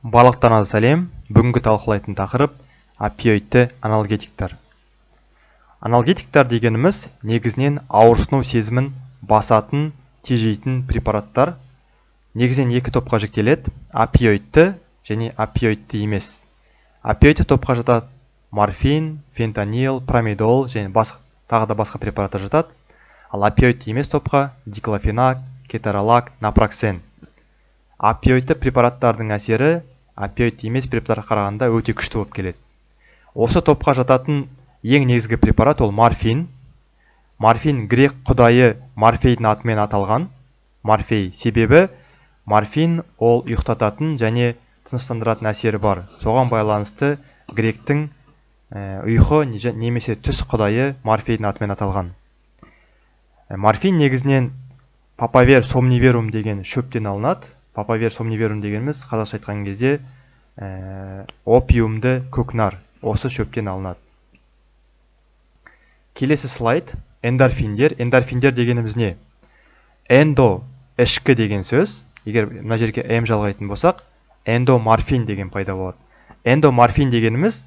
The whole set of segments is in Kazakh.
Барлықтарыңызға сәлем. Бүгінгі талқылайтын тақырып опиоидті аналгетиктер. Аналгетиктер дегеніміз негізінен ауырсыну сезімін басатын, тежейтін препараттар. Негізінен екі топқа жіктеледі: опиоидті және опиоидті емес. Опиоидті топқа жатады морфин, фентанил, промедол және тағы да басқа препараттар жатады. Ал опиоидті емес топқа диклофенак, кеторолак, напроксен. Опиоидті препараттардың әсері опиоид емес препараттарға қарағанда өте күшті болып келеді. Осы топқа жататын ең негізгі препарат ол морфин. Морфин грек құдайы Морфейдің атымен аталған. Морфей себебі морфин ол ұйықтататын және тыныштандыратын әсері бар. Соған байланысты гректің ұйқы немесе түс құдайы Морфейдің атымен аталған. Морфин негізінен папавер сомниверум деген шөптен алынады. Папавер сомниверум дегеніміз қазақша айтқан кезде опиумды көкнар, осы шөптен алынады. Келесі слайд: эндорфиндер. Эндорфиндер дегеніміз не? Эндо ішкі деген сөз. Егер мына жерге м жалғайтын болсақ, эндоморфин деген пайда болады. Эндоморфин дегеніміз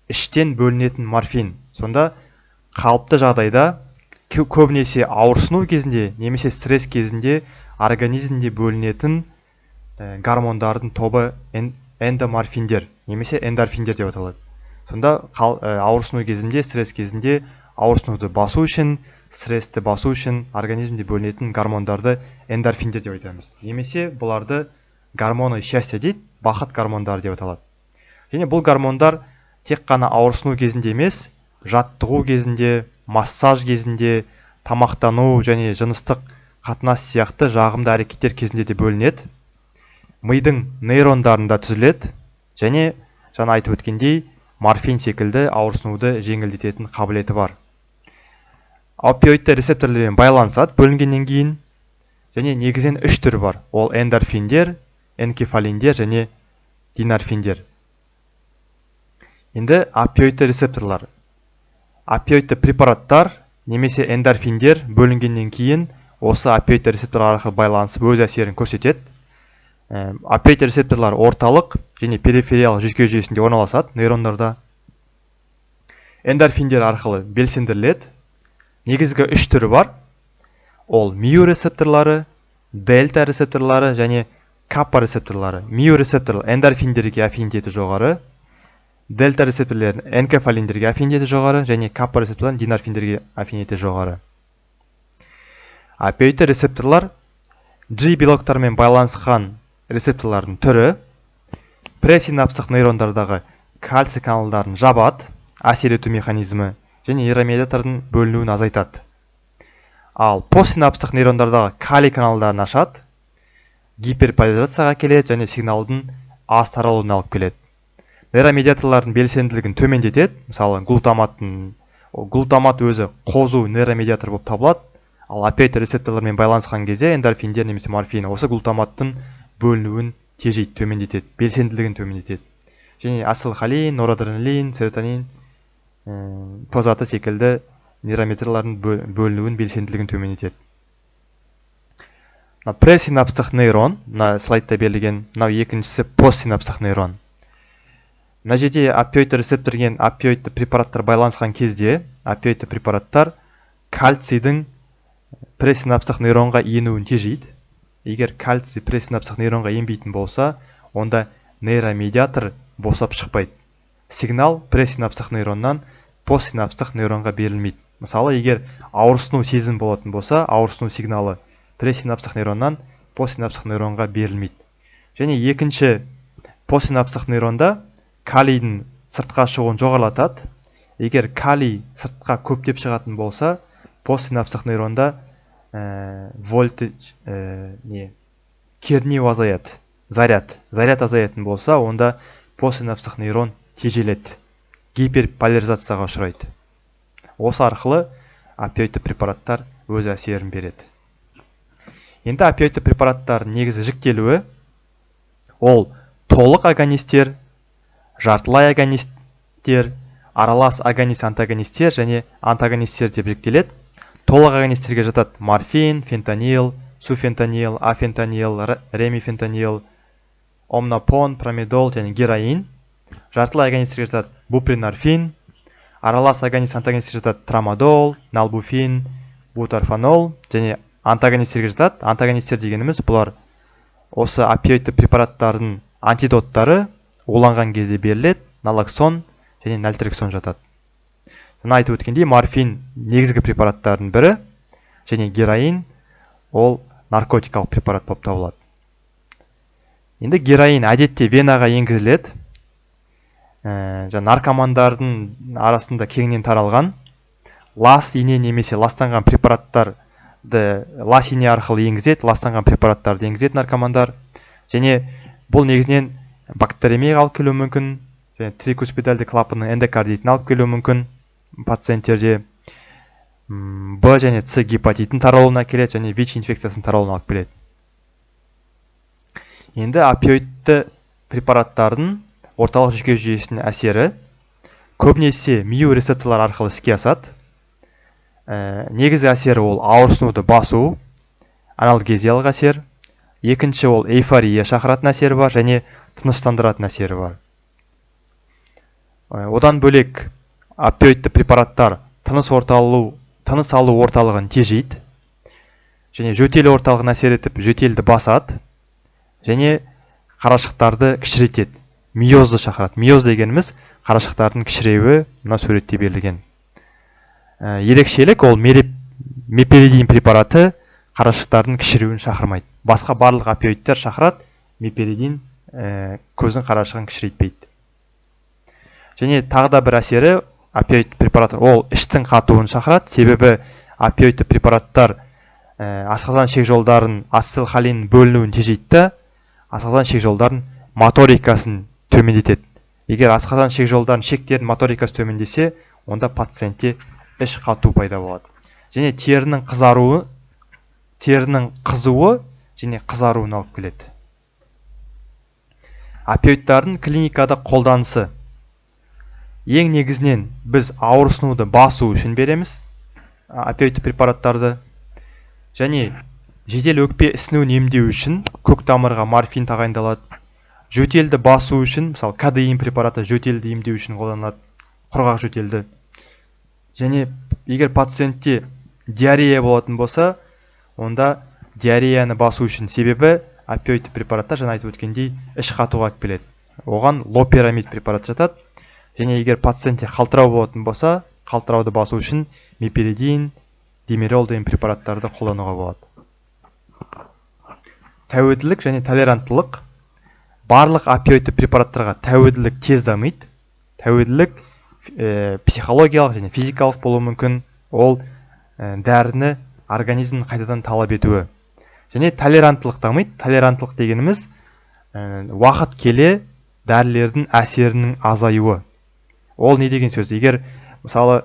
іштен бөлінетін морфин. Сонда қалыпты жағдайда көбінесе ауырсыну кезінде немесе стресс кезінде организмде бөлінетін гормондардың тобы эндоморфиндер немесе эндорфиндер деп аталады. Сонда ауырсыну кезінде, стресс кезінде ауырсынуды басу үшін, стрессті басу үшін организмде бөлінетін гормондарды эндорфиндер деп айтамыз. Немесе бұларды гормоны счастья дейді, бақыт гормондары деп аталады. Және бұл гормондар тек қана ауырсыну кезінде емес, жаттығу кезінде, массаж кезінде, тамақтану және жыныстық қатынас сияқты жағымды әрекеттер кезінде де бөлінеді. Мидың нейрондарында түзіледі және жаңа айтып өткендей морфин секілді ауырсынуды жеңілдететін қабілеті бар. Опиоидті рецепторлармен байланысады бөлінгеннен кейін, және негізінен үш түрі бар. Ол эндорфиндер, энкефалиндер және динорфиндер. Енді опиоидті рецепторлар. Опиоидті препараттар немесе эндорфиндер бөлінгеннен кейін осы опиоидті рецепторлар арқылы байланысып өз әсерін көрсетеді. Опиоид рецепторлар орталық және перифериялық жүйке жүйесінде орналасады нейрондарда. Эндорфиндер арқылы белсендіріледі. Негізгі үш түрі бар. Ол мио рецепторлары, дельта рецепторлары және каппа рецепторлары. Мио рецепторлар эндорфиндерге аффинитеті жоғары, дельта рецепторлар энкефалиндерге аффинитеті жоғары және каппа рецепторлар динорфиндерге аффинитеті жоғары. Опиоидті рецепторлар G белоктармен байланысқан рецепторлардың түрі пресинапстық нейрондардағы кальций каналдарын жабады, әсер ету механизмі және нейромедиатордың бөлінуін азайтады. Ал постсинапстық нейрондардағы калий каналдарын ашады, гиперполяризацияға келеді және сигналдың аз таралуына алып келеді. Нейромедиаторлардың белсенділігін төмендетеді. Мысалы, глутамат өзі қозу нейромедиатор болып табылады. Ал опиоид рецепторлармен байланысқан кезде эндорфиндер немесе морфин осы глутаматтың бөлінуін тежейді, төмендетеді, белсенділігін төмендетеді. Және ацетилхолин, норадреналин, серотонин, позаты секілді нейромедиаторлардың бөлінуін белсенділігін төмендетеді. Пресинапстық нейрон, мына слайдта берілген, мынау екіншісі постсинапстық нейрон. Мына жерде опиоидті рецепторген опиоидті препараттар байланысқан кезде опиоидті препараттар кальцийдің пресинапстық нейронға енуін тежейді. Егер кальций пресинапстық нейронға енбейтін болса, онда нейромедиатор босап шықпайды. Сигнал пресинапстық нейроннан постсинапстық нейронға берілмейді. Мысалы, егер ауырсыну сезім болатын болса, ауырсыну сигналы пресинапстық нейроннан постсинапстық нейронға берілмейді. Және екінші постсинапстық нейронда калийдің сыртқа шығуын жоғарылатады. Егер калий сыртқа көптеп шығатын болса, постсинапстық нейронда кернеу азаяды, заряд азаятын болса, онда постсинапстық нейрон тежеледі, гиперполяризацияға ұшырайды. Осы арқылы опиоидті препараттар өз әсерін береді. Енді опиоидті препараттар негізі жіктелуі ол толық агонистер, жартылай агонистер, аралас агонист-антагонистер және антагонистер деп жіктеледі. Толық агонистерге жатады морфин, фентанил, суфентанил, афентанил, ремифентанил, омнапон, промедол және героин. Жартылай агонистерге жатады бупринорфин. Аралас агонист антагонистерге жатады трамадол, налбуфин, бутарфанол. Және антагонистерге жатады. Антагонистер дегеніміз бұлар осы опиоидты препараттардың антидоттары уланған кезде беріледі. Налоксон және нальтрексон жатады. Жаңа айтып өткендей, морфин негізгі препараттардың бірі, және героин ол наркотикалық препарат болып табылады. Енді героин әдетте венаға енгізіледі. Наркомандардың арасында кеңінен таралған лас ине немесе ластанған препараттарды лас ине арқылы енгізеді, ластанған препараттарды енгізеді наркомандар. Және бұл негізінен бактеремияға алып келуі мүмкін, және трикуспидальды клапанның эндокардитін алып келуі мүмкін пациенттерде. Б және С гепатитін таралуына келеді, және ВИЧ инфекциясын таралуына алып келеді. Енді опиоидты препараттардың орталық жүйке жүйесінің әсері көбінесе миу рецепторлар арқылы іске асады. Негізгі әсері ол ауырсынуды басу, аналгезиялық әсер. Екінші ол эйфория шақыратын әсері бар, және тыныштандыратын әсері бар. Одан бөлек опиоидты препараттар тыныс алу орталығын тежейді, және жөтел орталығын әсер етіп, жөтелді басады, және қарашықтарды кішірейтеді. Миозды шақырады. Миоз дегеніміз қарашықтардың кішіреуі, мына суретте берілген. Ерекшелік ол меперидин препараты қарашықтардың кішіреуін шақырмайды. Басқа барлық опиоидтер шақырады, меперидин көздің қарашығын кішірейтпейді. Және тағы да бір әсері опиоид препараттар ол іштің қатуын шақырады. Себебі опиоидты препараттар асқазан шек жолдарын ацетилхолин бөлінуін тежейді, асқазан шек жолдарын моторикасын төмендетеді. Егер асқазан шек жолдарын шектердің моторикасы төмендесе, онда пациентте іш қату пайда болады. Және терінің қызуы және қызаруын алып келеді. Опиоидтардың клиникада қолданысы. Ең негізінен біз ауырсынуды басу үшін береміз опиоидты препараттарды. Және жедел өкпе ісінуін емдеу үшін көк тамырға морфин тағайындалады. Жөтелді басу үшін, мысалы кадеин препараты жөтелді емдеу үшін қолданылады, құрғақ жөтелді. Және егер пациентте диарея болатын болса, онда диареяны басу үшін, себебі опиоидты препараттар жаңа айтып өткендей іш қатуға алып келеді. Оған лопирамид препараты жатады. Және егер пациентте қалтырау болатын болса, қалтырауды басу үшін меперидин, димерол деген препараттарды қолдануға болады. Тәуелділік және толеранттылық. Барлық опиоидты препараттарға тәуелділік тез дамиды. Тәуелділік психологиялық және физикалық болуы мүмкін. Ол дәріні организмнің қайтадан талап етуі. Және толеранттылық дамиды. Толеранттылық дегеніміз уақыт келе дәрілердің әсерінің азаюы. Ол не деген сөз? Егер мысалы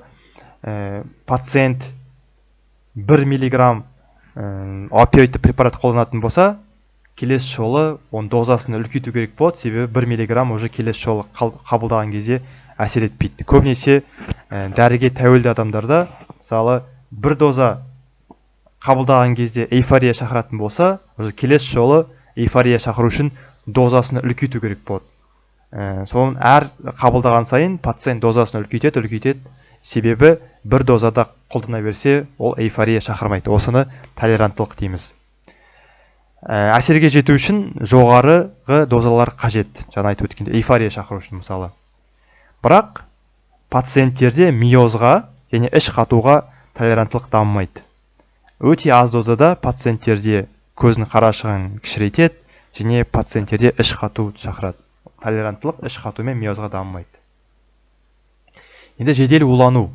пациент 1 миллиграмм опиоидты препарат қолданатын болса, келесі жолы оның дозасын үлкейту керек болады, себебі 1 миллиграмм уже келесі жолы қабылдаған кезде әсер етпейді. Көбінесе дәріге тәуелді адамдарда, мысалы, бір доза қабылдаған кезде эйфория шақыратын болса, уже келесі жолы эйфория шақыру үшін дозасын үлкейту керек болады. Соның әр қабылдаған сайын пациент дозасын үлкейтеді, себебі бір дозада қолдана берсе, ол эйфория шақырмайды. Осыны толеранттылық дейміз. Әсерге жету үшін жоғарғы дозалар қажет. Жаңа айтып өткенде эйфория шақыру үшін мысалы. Бірақ пациенттерде миозға және іш қатуға толеранттылық дамымайды. Өте аз дозада пациенттерде көздің қарашығын кішірейтеді және пациенттерде іш қату шақырады. Толеранттылық іш қату мен миозға дамымайды. Енді жедел улану.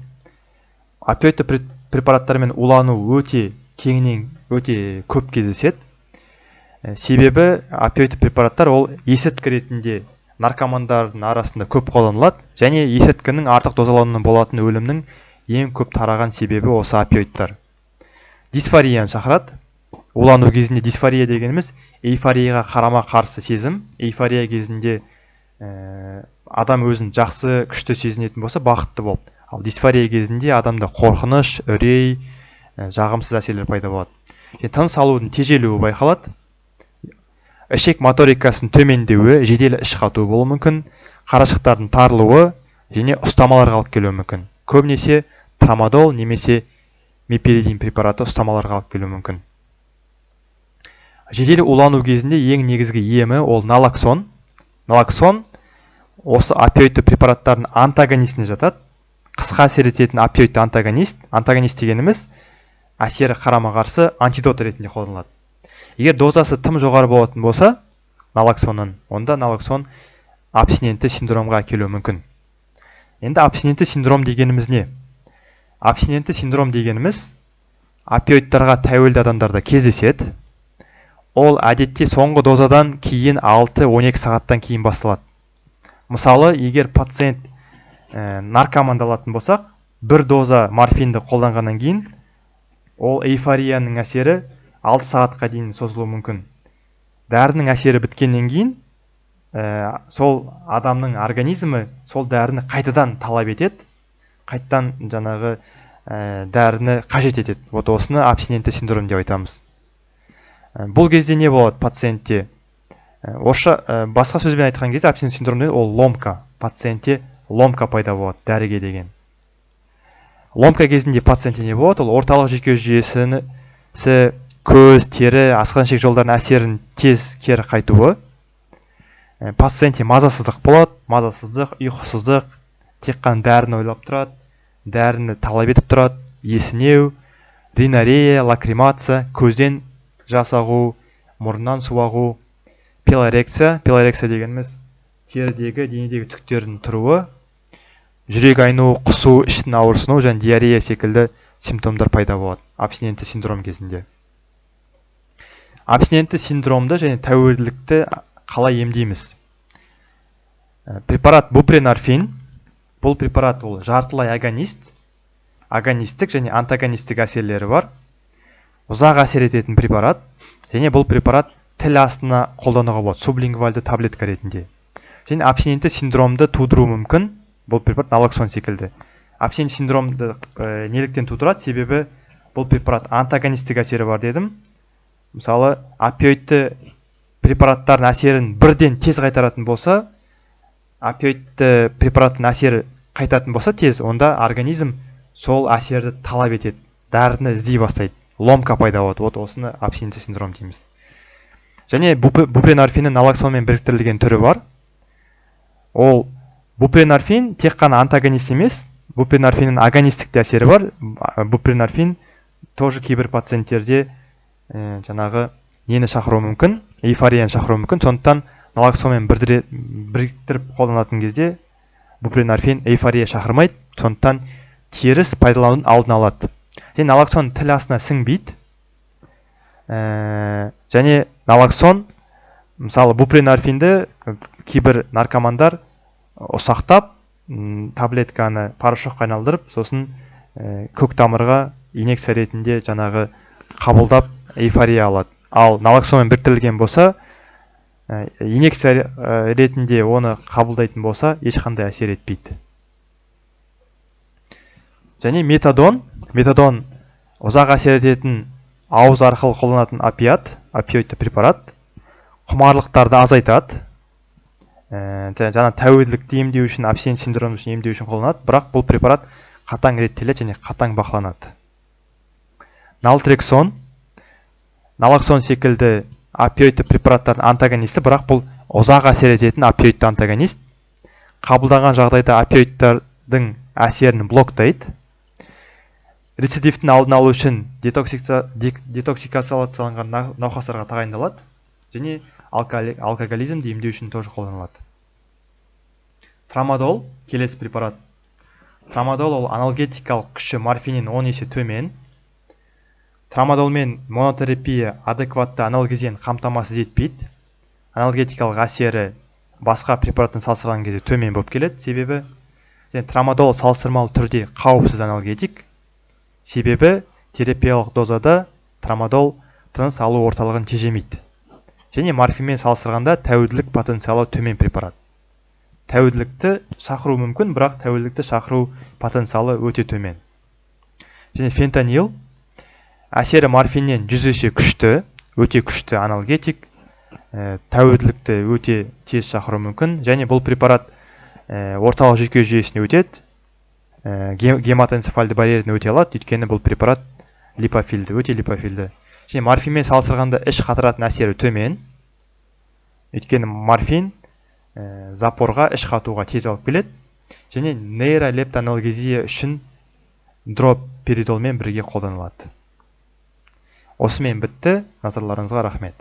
Опиоидты препараттармен улану өте кеңінен өте көп кездеседі. Себебі опиоидты препараттар ол есірткі ретінде наркомандардың арасында көп қолданылады, және есірткінің артық дозалануынан болатын өлімнің ең көп тараған себебі осы опиоидтар. Дисфорияны шақырады. Улану кезінде дисфория дегеніміз эйфорияға қарама қарсы сезім. Эйфория кезінде адам өзін жақсы, күшті сезінетін болса, бақытты болды. Ал дисфория кезінде адамда қорқыныш, үрей, жағымсыз әсерлер пайда болады. Тыныс алудың тежелуі байқалады. ішек моторикасының төмендеуі, жедел іш қату болуы мүмкін, қарашықтардың тарылуы және ұстамаларға алып келуі мүмкін. Көбінесе трамадол немесе мепиридин препараты ұстамаларға алып келуі мүмкін. Жедел улану кезінде ең негізгі емі ол налоксон. Налоксон осы опиоидты препараттардың антагонистіне жатады. Қысқа әсер ететін опиоидты антагонист. Антагонист дегеніміз әсері қарама-қарсы антидот ретінде қолданылады. Егер дозасы тым жоғары болатын болса, налоксонның, онда налоксон абстинентті синдромға әкелуі мүмкін. Енді абстинентті синдром дегеніміз не? Абстинентті синдром дегеніміз опиоидтарға тәуелді адамдарда кездеседі. Ол әдетте соңғы дозадан кейін 6-12 сағаттан кейін басталады. Мысалы, егер пациент наркоманды алатын болсақ, бір доза морфинді қолданғаннан кейін, ол эйфорияның әсері 6 сағатқа дейін созылуы мүмкін. Дәрінің әсері біткеннен кейін, сол адамның организмі сол дәріні қайтадан талап етеді, қайтадан жаңағы дәріні қажет етеді. Осыны абстинентті синдром деп айтамыз. Бұл кезде не болады пациентте? Басқа сөзбен айтқан кезде абстинент синдромда ол ломка. Пациентте ломка пайда болады дәріге деген. Ломка кезінде пациентте не болады? Ол орталық жүйке жүйесі, көз, тері, асқазан ішек жолдарының әсерін тез кері қайтуы. Пациентте мазасыздық болады, мазасыздық, ұйқысыздық, тек қана дәріні ойлап тұрады, дәріні талап етіп тұрады, есінеу, ринорея, лакримация, көзден жас ағу, мұрыннан су ағу, пилорексия дегеніміз терідегі, денедегі түктердің тұруы, жүрек айнуы, құсу, іштің ауырсыну және диарея секілді симптомдар пайда болады абстинентті синдром кезінде. Абстинентті синдромды және тәуелділікті қалай емдейміз? Препарат бупренорфин. Бұл препарат ол жартылай агонист, агонистік және антагонистік әсерлері бар. Ұзақ әсер ететін препарат, және бұл препарат тіл астына қолдануға болады, сублингвальды таблетка ретінде. Және абстинентті синдромды тудыруы мүмкін, бұл препарат налоксон секілді. Абстинентті синдромды неліктен тудырады? Себебі бұл препарат антагонистік әсері бар дедім. Мысалы, опиоидты препараттардың әсерін бірден тез қайтаратын болса, опиоидты препараттың әсері қайтатын болса тез, онда организм сол әсерді талап етеді, дәріні іздей бастайды. Ломка пайда болады. Осыны абстинентті синдром дейміз. Және бупренорфиннің налоксонмен біріктірілген түрі бар. Ол бупренорфин тек қана антагонист емес, бупренорфиннің агонистік те әсері бар. Бупренорфин тоже кейбір пациенттерде жаңағы нені шақыруы мүмкін, эйфорияны шақыруы мүмкін. Сондықтан налоксонмен біріктіріп қолданатын кезде бупренорфин эйфория шақырмайды. Сондықтан теріс пайдаланудың алдын алады. Және налоксон тіл астына сіңбейді. Және налоксон, мысалы бупренорфинді кейбір наркомандар ұсақтап, таблетканы порошокқа айналдырып, сосын көк тамырға инъекция ретінде жаңағы қабылдап эйфория алады. Ал налоксонмен біріктірілген болса, инъекция ретінде оны қабылдайтын болса, ешқандай әсер етпейді. Және метадон ұзақ әсер ететін ауыз арқылы қолданатын опиоидты препарат, құмарлықтарды азайтады. Жаңа тәуелділікті емдеу үшін, абстинент синдром үшін емдеу үшін қолданады, бірақ бұл препарат қатаң реттеледі және қатаң бақыланады. Налтрексон, налоксон секілді опиоидты препараттардың антагонисті, бірақ бұл ұзақ әсер ететін опиоидты антагонист. Қабылданған жағдайда опиоидтардың әсерін блоктайды. Рецидивтің алдын алу үшін детоксикацияланған науқастарға тағайындалады, және алкоголизмді емдеу үшін тоже қолданылады. Трамадол, келесі препарат. Трамадол ол аналгетикалық күші морфиннен 10 есе төмен. Трамадолмен монотерапия адекватты аналгезияны қамтамасыз етпейді. Аналгетикалық әсері басқа препараттың салыстырған кезде төмен болып келеді. Себебі трамадол салыстырмалы түрде қауіпсіз аналгетик. Себебі терапиялық дозада трамадол тыныс алу орталығын тежемейді. Және морфинмен салыстырғанда тәуелділік потенциалы төмен препарат. Тәуелділікті шақыру мүмкін, бірақ тәуелділікті шақыру потенциалы өте төмен. Және фентанил әсері морфиннен 100 есе күшті, өте күшті аналгетик. тәуелділікті өте тез шақыруы мүмкін, және бұл препарат орталық жүйке жүйесіне өтеді, гематоэнцефальды барьеріне өте алады, өйткені бұл препарат липофильді, өте липофильді. Және морфинмен салыстырғанда іш қатыратын әсері төмен, өйткені морфин запорға, іш қатуға тез алып келеді, және нейролептоналгезия үшін дроперидолмен бірге қолданылады. Осымен бітті. Назарларыңызға рахмет.